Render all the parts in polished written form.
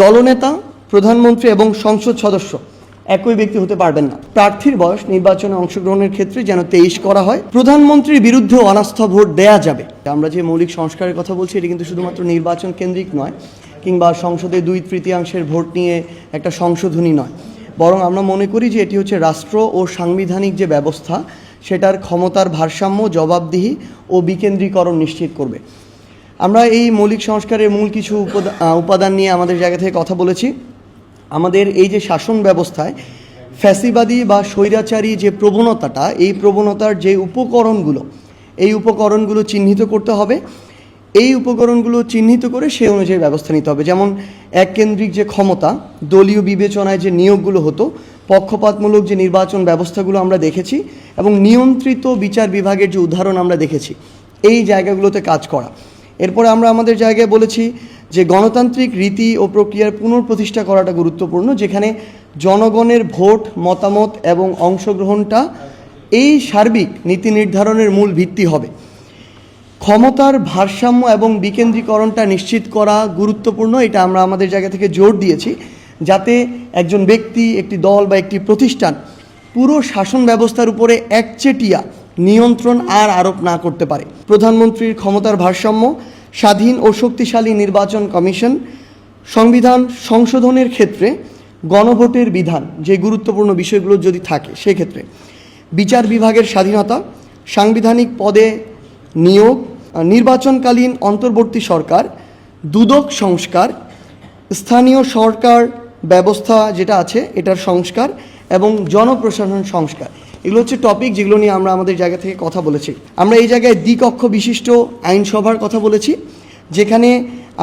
দলনেতা, প্রধানমন্ত্রী এবং সংসদ সদস্য একই ব্যক্তি হতে পারবেন না। প্রার্থীর বয়স নির্বাচনে অংশগ্রহণের ক্ষেত্রে যেন 23 করা হয়। প্রধানমন্ত্রীর বিরুদ্ধে অনাস্থা ভোট দেয়া যাবে। আমরা যে মৌলিক সংস্কারের কথা বলছি এটি কিন্তু শুধুমাত্র নির্বাচন কেন্দ্রিক নয়, কিংবা সংসদে 2/3 ভোট নিয়ে একটা সংশোধনী নয়, বরং আমরা মনে করি যে এটি হচ্ছে রাষ্ট্র ও সাংবিধানিক যে ব্যবস্থা সেটার ক্ষমতার ভারসাম্য, জবাবদিহি ও বিকেন্দ্রীকরণ নিশ্চিত করবে। আমরা এই মৌলিক সংস্কারের মূল কিছু উপাদান নিয়ে আমাদের জায়গা থেকে কথা বলেছি। আমাদের এই যে শাসন ব্যবস্থায় ফ্যাসিবাদী বা স্বৈরাচারী যে প্রবণতাটা, এই প্রবণতার যে উপকরণগুলো চিহ্নিত করতে হবে। এই উপকরণগুলো চিহ্নিত করে সেই অনুযায়ী ব্যবস্থা নিতে হবে। যেমন এককেন্দ্রিক যে ক্ষমতা, দলীয় বিবেচনায় যে নিয়োগগুলো হতো, পক্ষপাতমূলক যে নির্বাচন ব্যবস্থাগুলো আমরা দেখেছি, এবং নিয়ন্ত্রিত বিচার বিভাগের যে উদাহরণ আমরা দেখেছি, এই জায়গাগুলোতে কাজ করা। এরপরে আমরা আমাদের জায়গায় বলেছি যে গণতান্ত্রিক রীতি ও প্রক্রিয়ার পুনঃপ্রতিষ্ঠা করাটা গুরুত্বপূর্ণ, যেখানে জনগণের ভোট, মতামত এবং অংশগ্রহণটা এই সার্বিক নীতি নির্ধারণের মূল ভিত্তি হবে। ক্ষমতার ভারসাম্য এবং বিকেন্দ্রীকরণটা নিশ্চিত করা গুরুত্বপূর্ণ, এটা আমরা আমাদের জায়গা থেকে জোর দিয়েছি, যাতে একজন ব্যক্তি, একটি দল বা একটি প্রতিষ্ঠান পুরো শাসন ব্যবস্থার উপরে একচেটিয়া নিয়ন্ত্রণ আর আরোপ না করতে পারে। প্রধানমন্ত্রীর ক্ষমতার ভারসাম্য, স্বাধীন ও শক্তিশালী নির্বাচন কমিশন, সংবিধান সংশোধনের ক্ষেত্রে গণভোটের বিধান, যে গুরুত্বপূর্ণ বিষয়গুলো যদি থাকে সেক্ষেত্রে বিচার বিভাগের স্বাধীনতা, সাংবিধানিক পদে নিয়োগ, নির্বাচনকালীন অন্তর্বর্তী সরকার, দুদক সংস্কার, স্থানীয় সরকার ব্যবস্থা যেটা আছে এটার সংস্কার এবং জনপ্রশাসন সংস্কার, এগুলো হচ্ছে টপিক যেগুলো নিয়ে আমরা আমাদের জায়গা থেকে কথা বলেছি। আমরা এই জায়গায় দ্বিকক্ষ বিশিষ্ট আইনসভার কথা বলেছি, যেখানে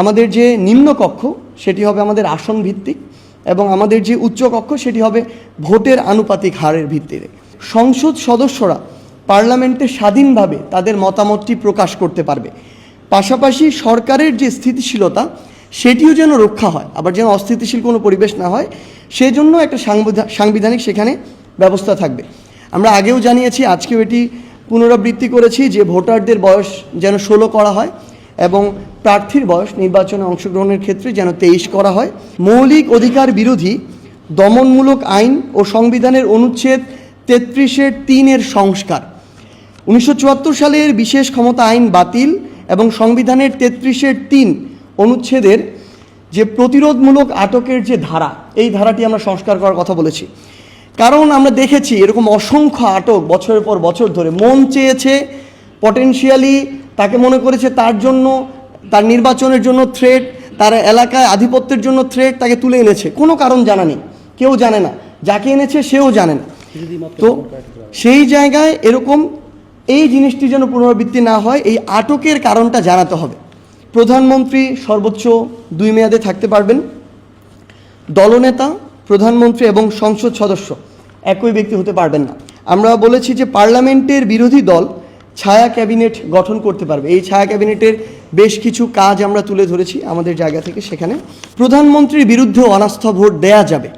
আমাদের যে নিম্নকক্ষ সেটি হবে আমাদের আসন ভিত্তিক এবং আমাদের যে উচ্চকক্ষ সেটি হবে ভোটের আনুপাতিক হারের ভিত্তিতে। সংসদ সদস্যরা পার্লামেন্টে স্বাধীনভাবে তাদের মতামতটি প্রকাশ করতে পারবে। পাশাপাশি সরকারের যে স্থিতিশীলতা সেটিও যেন রক্ষা হয়, আবার যেন অস্থিতিশীল কোনো পরিবেশ না হয়, সেজন্য একটা সাংবিধানিক সেখানে ব্যবস্থা থাকবে। আমরা আগেও জানিয়েছি, আজকেও এটি পুনরাবৃত্তি করেছি যে ভোটারদের বয়স যেন 16 করা হয় এবং প্রার্থীর বয়স নির্বাচনে অংশগ্রহণের ক্ষেত্রে যেন 23 করা হয়। মৌলিক অধিকার বিরোধী দমনমূলক আইন ও সংবিধানের অনুচ্ছেদ 33(3) সংস্কার, 1974 সালের বিশেষ ক্ষমতা আইন বাতিল এবং সংবিধানের 33(3) অনুচ্ছেদের যে প্রতিরোধমূলক আটকের যে ধারা, এই ধারাটি আমরা সংস্কার করার কথা বলেছি। কারণ আমরা দেখেছি এরকম অসংখ্য আটক বছরের পর বছর ধরে, মন চেয়েছে, পটেনশিয়ালি তাকে মনে করেছে তার জন্য, তার নির্বাচনের জন্য থ্রেট, তার এলাকায় আধিপত্যের জন্য থ্রেট, তাকে তুলে এনেছে, কোনো কারণ জানা নেই, কেউ জানে না, যাকে এনেছে সেও জানে না। তো সেই জায়গায় এরকম এই জিনিসটি যেন পুনরাবৃত্তি না হয়, এই আটকের কারণটা জানাতে হবে। প্রধানমন্ত্রী সর্বোচ্চ 2 মেয়াদে থাকতে পারবেন। দলনেতা, প্রধানমন্ত্রী এবং সংসদ সদস্য একই ব্যক্তি হতে পারবেন না। আমরা বলেছি যে পার্লামেন্টের বিরোধী দল ছায়া ক্যাবিনেট গঠন করতে পারবে। এই ছায়া ক্যাবিনেটের বেশ কিছু কাজ আমরা তুলে ধরেছি আমাদের জায়গা থেকে। সেখানে প্রধানমন্ত্রীর বিরুদ্ধে অনাস্থা ভোট দেয়া যাবে।